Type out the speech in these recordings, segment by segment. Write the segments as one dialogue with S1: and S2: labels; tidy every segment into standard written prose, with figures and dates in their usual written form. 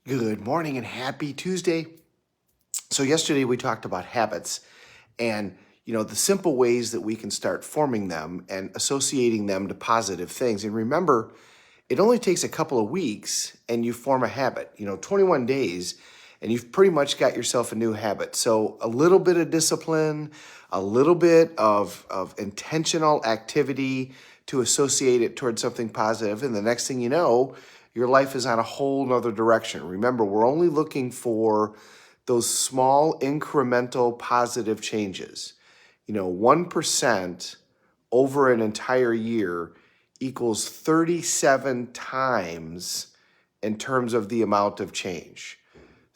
S1: Good morning and happy Tuesday. So yesterday we talked about habits and the simple ways that we can start forming them and associating them to positive things. And remember, it only takes a couple of weeks and you form a habit. 21 days and you've pretty much got yourself a new habit. So a little bit of discipline, a little bit of intentional activity to associate it towards something positive, and the next thing you know, your life is on a whole nother direction. Remember, we're only looking for those small incremental positive changes. 1% over an entire year equals 37 times in terms of the amount of change.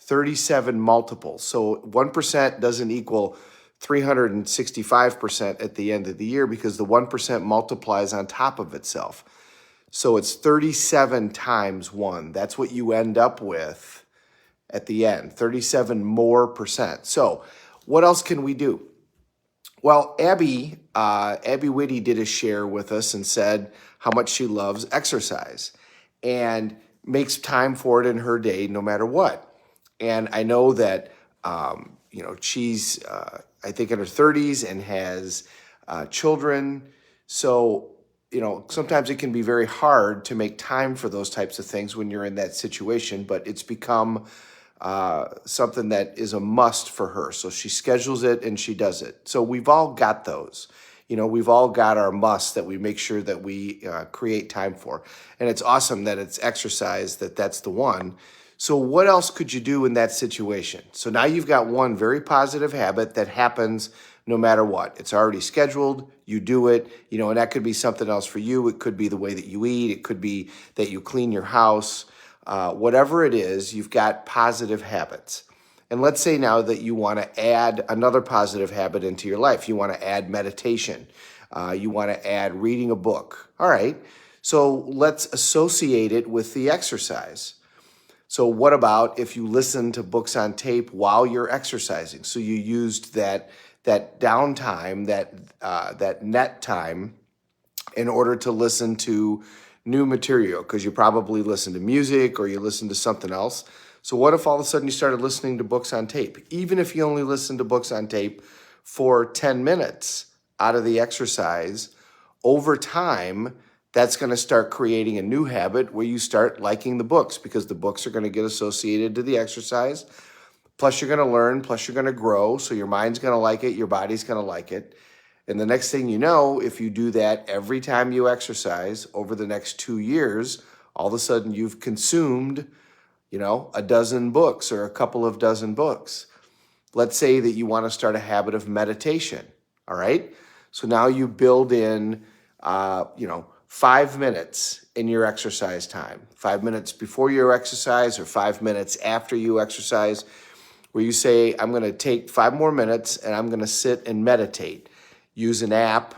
S1: 37 multiples. So 1% doesn't equal 365% at the end of the year because the 1% multiplies on top of itself. So it's 37 times 1. That's what you end up with at the end, 37 more percent. So what else can we do? Well, Abby Whitty did a share with us and said how much she loves exercise and makes time for it in her day no matter what. And I know that, she's, I think, in her 30s and has children. So, sometimes it can be very hard to make time for those types of things when you're in that situation, but it's become something that is a must for her. So she schedules it and she does it. So we've all got those. We've all got our musts that we make sure that we create time for. And it's awesome that it's exercise, that's the one. So what else could you do in that situation? So now you've got one very positive habit that happens no matter what. It's already scheduled, you do it, and that could be something else for you. It could be the way that you eat. It could be that you clean your house. Whatever it is, you've got positive habits. And let's say now that you want to add another positive habit into your life. You want to add meditation. You want to add reading a book. All right, so let's associate it with the exercise. So what about if you listen to books on tape while you're exercising? So you used that downtime, that net time in order to listen to new material, because you probably listen to music or you listen to something else. So what if all of a sudden you started listening to books on tape? Even if you only listen to books on tape for 10 minutes out of the exercise, over time, that's going to start creating a new habit where you start liking the books because the books are going to get associated to the exercise. Plus, you're going to learn, plus you're going to grow. So your mind's going to like it, your body's going to like it. And the next thing you know, if you do that every time you exercise over the next 2 years, all of a sudden you've consumed, a dozen books or a couple of dozen books. Let's say that you want to start a habit of meditation. All right. So now you build in, 5 minutes in your exercise time, 5 minutes before your exercise or 5 minutes after you exercise, where you say, I'm going to take 5 more minutes and I'm going to sit and meditate. Use an app,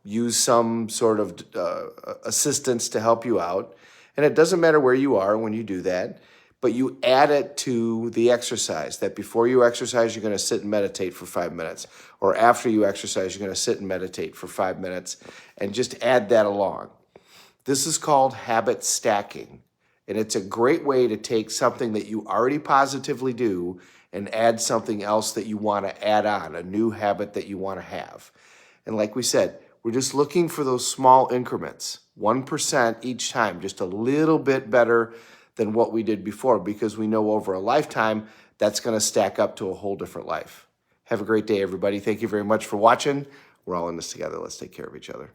S1: use some sort of assistance to help you out. And it doesn't matter where you are when you do that, but you add it to the exercise, that before you exercise, you're going to sit and meditate for 5 minutes. Or after you exercise, you're going to sit and meditate for 5 minutes, and just add that along. This is called habit stacking. And it's a great way to take something that you already positively do and add something else that you want to add on, a new habit that you want to have. And like we said, we're just looking for those small increments, 1% each time, just a little bit better than what we did before, because we know over a lifetime, that's going to stack up to a whole different life. Have a great day, everybody. Thank you very much for watching. We're all in this together. Let's take care of each other.